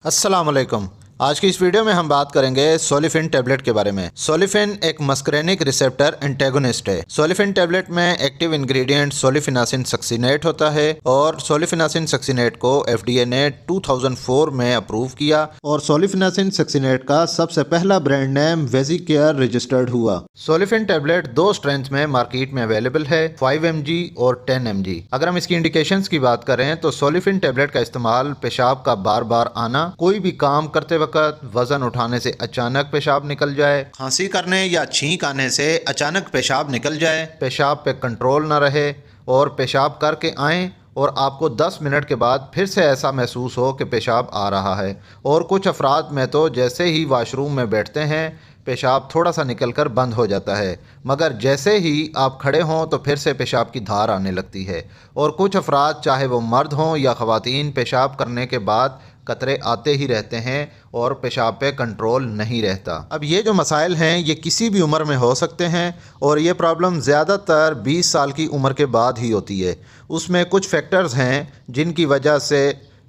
अस्सलाम वालेकुम। आज की इस वीडियो में हम बात करेंगे सोलिफिन टैबलेट के बारे में। सोलिफिन एक मस्करेनिक रिसेप्टर एंटेगोनिस्ट है। सोलिफिन टैबलेट में एक्टिव इंग्रेडिएंट सोलिफिनासिन सक्सिनेट होता है और सोलिफिनासिन सक्सिनेट को एफडीए ने 2004 में अप्रूव किया और सोलिफिनासिन सक्सिनेट का सबसे पहला ब्रांड नेम वेजिकेयर रजिस्टर्ड हुआ। सोलिफिन टैबलेट दो स्ट्रेंथ में मार्केट में अवेलेबल है, 5 mg और 10 mg। अगर हम इसकी इंडिकेशंस की बात करें तो सोलिफिन टैबलेट का इस्तेमाल पेशाब का बार बार आना, कोई भी काम करते वक्त वजन उठाने से अचानक पेशाब निकल जाए, खांसी करने या छींक आने से अचानक पेशाब निकल जाए, पेशाब पे कंट्रोल ना रहे और पेशाब करके आए और आपको 10 मिनट के बाद फिर से ऐसा महसूस हो कि पेशाब आ रहा है। और कुछ अफराद में तो जैसे ही वॉशरूम में बैठते हैं पेशाब थोड़ा सा निकलकर बंद हो जाता है, मगर जैसे ही आप खड़े हों तो फिर से पेशाब की धार आने लगती है। और कुछ अफराद चाहे वो मर्द हों या ख़वातीन पेशाब करने के बाद कतरे आते ही रहते हैं और पेशाब पे कंट्रोल नहीं रहता। अब ये जो मसाइल हैं ये किसी भी उम्र में हो सकते हैं और ये प्रॉब्लम ज़्यादातर 20 साल की उम्र के बाद ही होती है। उसमें कुछ फैक्टर्स हैं जिनकी वजह से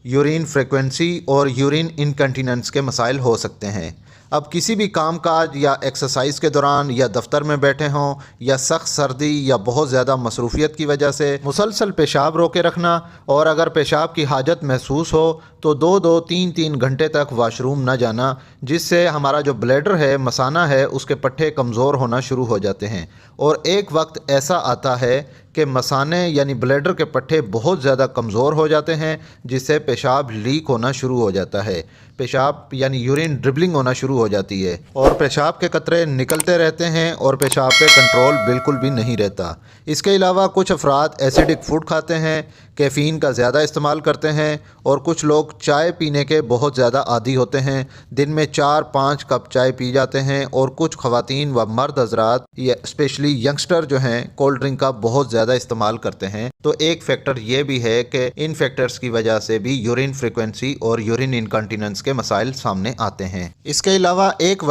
यूरिन फ्रीक्वेंसी और यूरिन इनकंटीनेंस के मसाइल हो सकते हैं। अब किसी भी काम काज या एक्सरसाइज के दौरान या दफ्तर में बैठे हों या सख्त सर्दी या बहुत ज़्यादा मसरूफियत की वजह से मुसलसल पेशाब रोके रखना और अगर पेशाब की हाजत महसूस हो तो 2-2, 3-3 घंटे तक वाशरूम न जाना, जिससे हमारा जो ब्लैडर है, मसाना है, उसके पट्टे कमज़ोर होना शुरू हो जाते हैं। और एक वक्त ऐसा आता है कि मसाने यानी ब्लैडर के पट्टे बहुत ज़्यादा कमज़ोर हो जाते हैं, जिससे पेशाब लीक होना शुरू हो जाता है, पेशाब यानी यूरिन ड्रिबलिंग होना शुरू हो जाती है और पेशाब के कतरे निकलते रहते हैं और पेशाब पे कंट्रोल बिल्कुल भी नहीं रहता। इसके अलावा कुछ अफराद एसिडिक फूड खाते हैं, कैफ़ीन का ज़्यादा इस्तेमाल करते हैं और कुछ लोग चाय पीने के बहुत ज़्यादा आदी होते हैं, दिन में 4-5 कप चाय पी जाते हैं। और कुछ ख़वातीन व मर्द हजरात या स्पेशली यंगस्टर जो हैं कोल्ड ड्रिंक का बहुत ज़्यादा इस्तेमाल करते हैं। तो एक फैक्टर ये भी है कि इन फैक्टर्स की वजह से भी यूरिन फ्रीक्वेंसी और यूरिन इनकंटीनेंस के मसाइल सामने आते हैं। इसके अलावा एक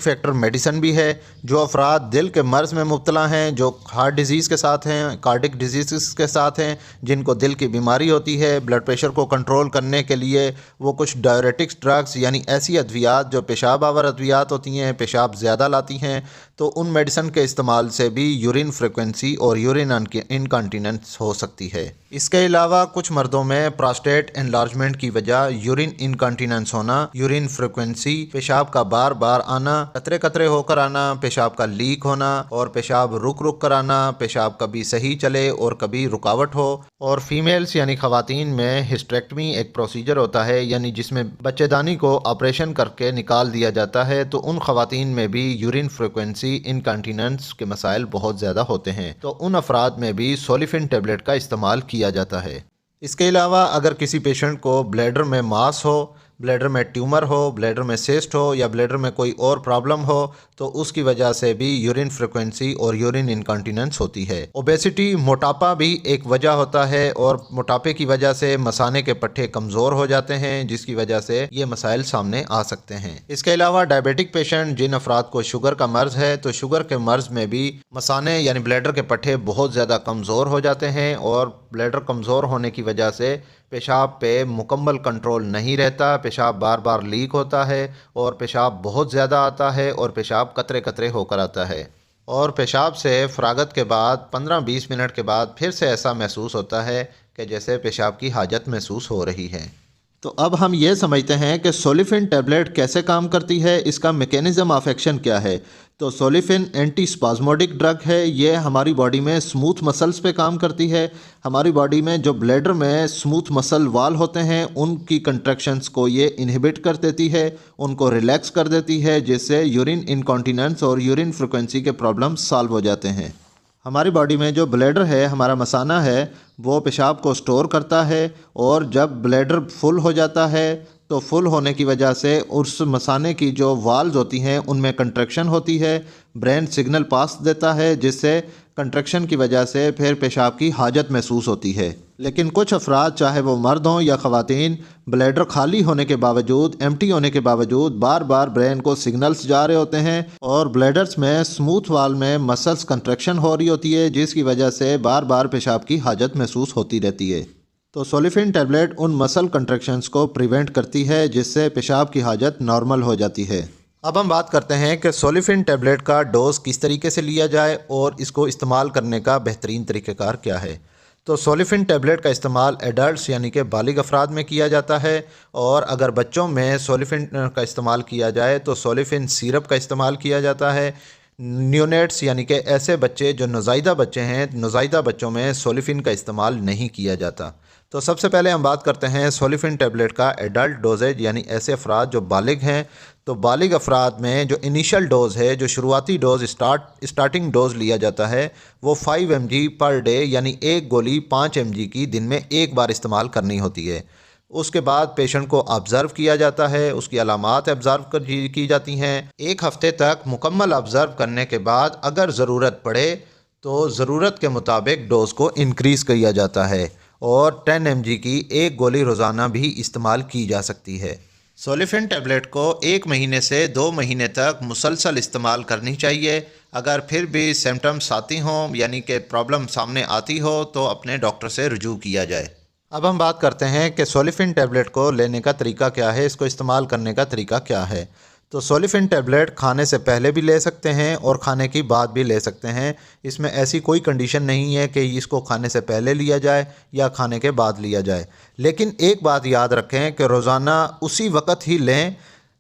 फैक्टर मेडिसिन भी है। जो अफराद दिल के मर्ज़ में मुब्तला हैं, जो हार्ट डिजीज़ के साथ हैं, कार्डिक डिजीज़ के साथ हैं, जिनको दिल की बीमारी होती है, ब्लड प्रेशर को कंट्रोल करने के लिए वो कुछ डायरेटिक्स ड्रग्स यानी ऐसी अद्वियात जो पेशाब आवर अद्वियात होती हैं, पेशाब ज़्यादा लाती हैं, तो उन मेडिसिन के इस्तेमाल से भी यूरिन फ्रीक्वेंसी और यूरिन इनकंटीनेंस हो सकती है। इसके अलावा कुछ मर्दों में प्रोस्टेट एनलार्जमेंट की वजह यूरिन इनकंटीनेंस होना, यूरिन फ्रीक्वेंसी, पेशाब का बार बार आना, कतरे कतरे होकर आना, पेशाब का लीक होना और पेशाब रुक रुक कर आना, पेशाब कभी सही चले और कभी रुकावट हो। और फीमेल्स यानी ख़वातीन में हिस्टेरेक्टमी एक प्रोसीजर होता है, यानी जिसमें बच्चेदानी को ऑपरेशन करके निकाल दिया जाता है, तो उन ख़वातीन में भी यूरिन फ्रीक्वेंसी इनकंटीनेंस के मसाइल बहुत ज़्यादा होते हैं, तो उन अफराद में भी सोलिफिन टैबलेट का इस्तेमाल किया जाता है। इसके अलावा अगर किसी पेशेंट को ब्लैडर में मास हो, ब्लैडर में ट्यूमर हो, ब्लैडर में सिस्ट हो या ब्लैडर में कोई और प्रॉब्लम हो, तो उसकी वजह से भी यूरिन फ्रीक्वेंसी और यूरिन इनकंटीनेंस होती है। ओबेसिटी, मोटापा भी एक वजह होता है और मोटापे की वजह से मसाने के पट्टे कमज़ोर हो जाते हैं, जिसकी वजह से ये मसाइल सामने आ सकते हैं। इसके अलावा डायबिटिक पेशेंट, जिन अफराद को शुगर का मर्ज़ है, तो शुगर के मर्ज़ में भी मसाने यानी ब्लैडर के पट्टे बहुत ज़्यादा कमज़ोर हो जाते हैं और ब्लैडर कमज़ोर होने की वजह से पेशाब पे मुकम्मल कंट्रोल नहीं रहता, पेशाब बार बार लीक होता है और पेशाब बहुत ज़्यादा आता है और पेशाब कतरे कतरे होकर आता है। और पेशाब से फ़रागत के बाद 15-20 मिनट के बाद फिर से ऐसा महसूस होता है कि जैसे पेशाब की हाजत महसूस हो रही है। तो अब हम ये समझते हैं कि सोलिफिन टैबलेट कैसे काम करती है, इसका मैकेनिज़्म ऑफ एक्शन क्या है। तो सोलिफिन एंटी स्पाज्मोडिक ड्रग है। ये हमारी बॉडी में स्मूथ मसल्स पे काम करती है। हमारी बॉडी में जो ब्लैडर में स्मूथ मसल वाल होते हैं उनकी कंट्रैक्शंस को ये इनहिबिट कर देती है, उनको रिलैक्स कर देती है, जिससे यूरिन इनकॉन्टिनेंस और यूरिन फ्रिक्वेंसी के प्रॉब्लम्स सॉल्व हो जाते हैं। हमारी बॉडी में जो ब्लैडर है, हमारा मसाना है, वो पेशाब को स्टोर करता है और जब ब्लैडर फुल हो जाता है तो फुल होने की वजह से उस मसाने की जो वाल्स होती हैं उनमें कंट्रैक्शन होती है, ब्रेन सिग्नल पास देता है, जिससे कंट्रैक्शन की वजह से फिर पेशाब की हाजत महसूस होती है। लेकिन कुछ अफराद, चाहे वो मर्द हों या ख़वातीन, ब्लैडर खाली होने के बावजूद, एम्प्टी होने के बावजूद बार बार ब्रेन को सिग्नल्स जा रहे होते हैं और ब्लैडर्स में स्मूथ वाल में मसल्स कंट्रैक्शन हो रही होती है, जिसकी वजह से बार बार पेशाब की हाजत महसूस होती रहती है। तो सोलिफिन टैबलेट उन मसल कंट्रैक्शंस को प्रिवेंट करती है जिससे पेशाब की हाजत नॉर्मल हो जाती है। अब हम बात करते हैं कि सोलिफिन टैबलेट का डोज किस तरीके से लिया जाए और इसको इस्तेमाल करने का बेहतरीन तरीक़ेकार क्या है। तो सोलिफिन टैबलेट का इस्तेमाल एडल्ट्स यानी कि बालिग अफराद में किया जाता है, और अगर बच्चों में सोलिफिन का इस्तेमाल किया जाए तो सोलिफिन सिरप का इस्तेमाल किया जाता है। न्यूनेट्स यानी कि ऐसे बच्चे जो नौज़ायदा बच्चे हैं, नौज़ायदा बच्चों में सोलिफिन का इस्तेमाल नहीं किया जाता। तो सबसे पहले हम बात करते हैं सोलिफिन टैबलेट का एडल्ट डोजेज, यानी ऐसे अफराद जो बालिग हैं। तो बालिग अफराद में जो इनिशियल डोज़ है, जो शुरुआती डोज़ स्टार्टिंग डोज़ लिया जाता है, वो 5 mg पर डे, यानी एक गोली 5 mg की दिन में एक बार इस्तेमाल करनी होती है। उसके बाद पेशेंट को ऑब्ज़र्व किया जाता है, उसकी अलामात ऑब्ज़र्व की जाती हैं। एक हफ़्ते तक मुकम्मल ऑब्ज़र्व करने के बाद अगर ज़रूरत पड़े तो ज़रूरत के मुताबिक डोज़ को इंक्रीज़ किया जाता है, और 10 mg की एक गोली रोज़ाना भी इस्तेमाल की जा सकती है। सोलिफिन टैबलेट को 1 महीने से 2 महीने तक मुसलसल इस्तेमाल करनी चाहिए। अगर फिर भी सिम्टम्स आती हों, यानी कि प्रॉब्लम सामने आती हो, तो अपने डॉक्टर से रुजू किया जाए। अब हम बात करते हैं कि सोलिफिन टैबलेट को लेने का तरीका क्या है, इसको इस्तेमाल करने का तरीका क्या है। तो सोलिफिन टैबलेट खाने से पहले भी ले सकते हैं और खाने के बाद भी ले सकते हैं। इसमें ऐसी कोई कंडीशन नहीं है कि इसको खाने से पहले लिया जाए या खाने के बाद लिया जाए। लेकिन एक बात याद रखें कि रोज़ाना उसी वक़्त ही लें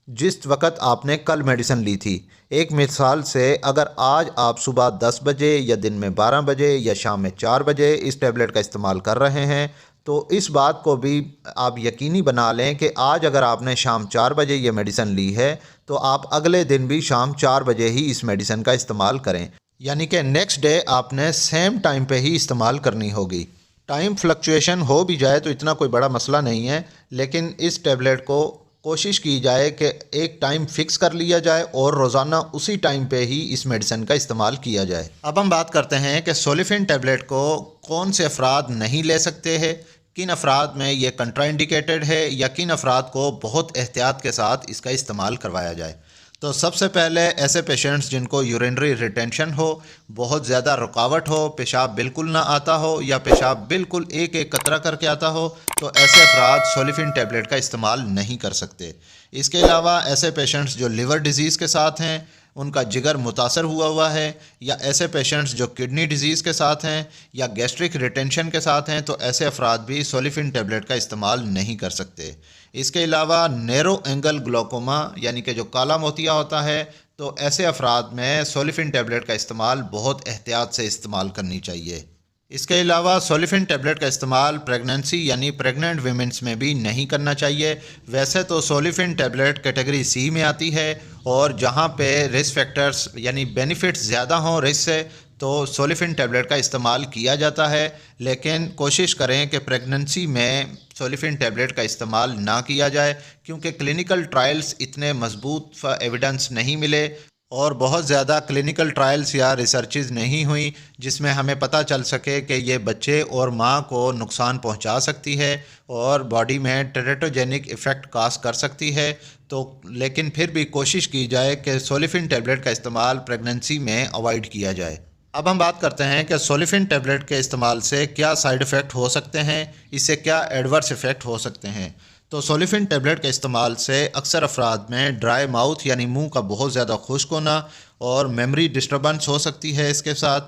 जिस वक़्त आपने कल मेडिसिन ली थी। एक मिसाल से, अगर आज आप सुबह 10 बजे या दिन में 12 बजे या शाम में 4 बजे इस टैबलेट का इस्तेमाल कर रहे हैं, तो इस बात को भी आप यकीनी बना लें कि आज अगर आपने शाम 4 बजे ये मेडिसिन ली है, तो आप अगले दिन भी शाम 4 बजे ही इस मेडिसिन का इस्तेमाल करें। यानी कि नेक्स्ट डे आपने सेम टाइम पे ही इस्तेमाल करनी होगी। टाइम फ्लक्चुएशन हो भी जाए तो इतना कोई बड़ा मसला नहीं है, लेकिन इस टैबलेट को कोशिश की जाए कि एक टाइम फ़िक्स कर लिया जाए और रोज़ाना उसी टाइम पे ही इस मेडिसिन का इस्तेमाल किया जाए। अब हम बात करते हैं कि सोलिफिन टैबलेट को कौन से अफराद नहीं ले सकते हैं, किन अफराद में ये कंट्राइंडिकेटेड है, या किन अफराद को बहुत एहतियात के साथ इसका इस्तेमाल करवाया जाए। तो सबसे पहले ऐसे पेशेंट्स जिनको यूरिनरी रिटेंशन हो, बहुत ज़्यादा रुकावट हो, पेशाब बिल्कुल ना आता हो या पेशाब बिल्कुल एक एक कतरा करके आता हो, तो ऐसे अफराद सोलिफिन टैबलेट का इस्तेमाल नहीं कर सकते। इसके अलावा ऐसे पेशेंट्स जो लिवर डिज़ीज़ के साथ हैं, उनका जिगर मुतासर हुआ है, या ऐसे पेशेंट्स जो किडनी डिजीज़ के साथ हैं या गैस्ट्रिक रिटेंशन के साथ हैं, तो ऐसे अफराद भी सोलिफिन टैबलेट का इस्तेमाल नहीं कर सकते। इसके अलावा नैरो एंगल ग्लोकोमा, यानी कि जो काला मोतिया होता है, तो ऐसे अफराद में सोलिफिन टैबलेट का इस्तेमाल बहुत एहतियात से इस्तेमाल करनी चाहिए। इसके अलावा सोलिफिन टैबलेट का इस्तेमाल प्रेगनेंसी यानी प्रेग्नेंट वीमेंस में भी नहीं करना चाहिए। वैसे तो सोलिफिन टैबलेट कैटेगरी सी में आती है, और जहां पे रिस्क फैक्टर्स यानी बेनिफिट्स ज़्यादा हों रिस्क से, तो सोलिफिन टैबलेट का इस्तेमाल किया जाता है। लेकिन कोशिश करें कि प्रेगनेंसी में सोलिफिन टैबलेट का इस्तेमाल ना किया जाए, क्योंकि क्लिनिकल ट्रायल्स इतने मजबूत एविडेंस नहीं मिले, और बहुत ज़्यादा क्लिनिकल ट्रायल्स या रिसर्चेज नहीं हुई जिसमें हमें पता चल सके कि ये बच्चे और माँ को नुकसान पहुँचा सकती है और बॉडी में टेरेटोजेनिक इफ़ेक्ट काज कर सकती है। तो लेकिन फिर भी कोशिश की जाए कि सोलिफिन टैबलेट का इस्तेमाल प्रेगनेंसी में अवॉइड किया जाए। अब हम बात करते हैं कि सोलिफिन टैबलेट के इस्तेमाल से क्या साइड इफ़ेक्ट हो सकते हैं, इससे क्या एडवर्स इफ़ेक्ट हो सकते हैं। तो सोलिफिन टैबलेट के इस्तेमाल से अक्सर अफराद में ड्राई माउथ यानी मुंह का बहुत ज़्यादा खुश्क होना और मेमोरी डिस्टर्बेंस हो सकती है। इसके साथ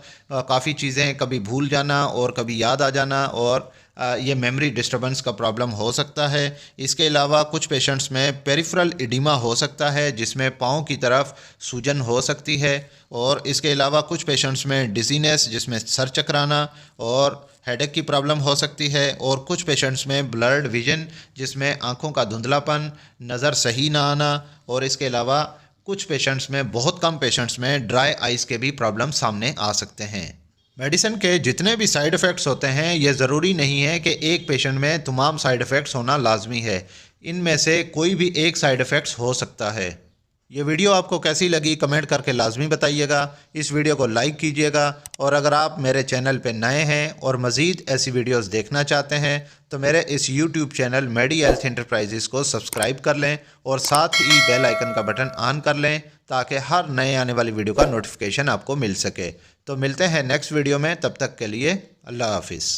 काफ़ी चीज़ें कभी भूल जाना और कभी याद आ जाना, और ये मेमोरी डिस्टर्बेंस का प्रॉब्लम हो सकता है। इसके अलावा कुछ पेशेंट्स में पेरिफेरल एडिमा हो सकता है, जिसमें पाँव की तरफ सूजन हो सकती है। और इसके अलावा कुछ पेशेंट्स में डिजीनेस, जिसमें सर चकराना और हेडेक की प्रॉब्लम हो सकती है। और कुछ पेशेंट्स में ब्लर्ड विजन, जिसमें आँखों का धुंधलापन, नज़र सही ना आना। और इसके अलावा कुछ पेशेंट्स में, बहुत कम पेशेंट्स में ड्राई आइज़ के भी प्रॉब्लम सामने आ सकते हैं। मेडिसिन के जितने भी साइड इफ़ेक्ट्स होते हैं, ये ज़रूरी नहीं है कि एक पेशेंट में तमाम साइड इफ़ेक्ट्स होना लाजमी है। इनमें से कोई भी एक साइड इफ़ेक्ट्स हो सकता है। ये वीडियो आपको कैसी लगी कमेंट करके लाजमी बताइएगा। इस वीडियो को लाइक कीजिएगा, और अगर आप मेरे चैनल पे नए हैं और मज़ीद ऐसी वीडियोस देखना चाहते हैं तो मेरे इस YouTube चैनल मेडी हेल्थ एंटरप्राइजेज़ को सब्सक्राइब कर लें और साथ ही बेल आइकन का बटन ऑन कर लें, ताकि हर नए आने वाली वीडियो का नोटिफिकेशन आपको मिल सके। तो मिलते हैं नेक्स्ट वीडियो में, तब तक के लिए अल्लाह हाफिज़।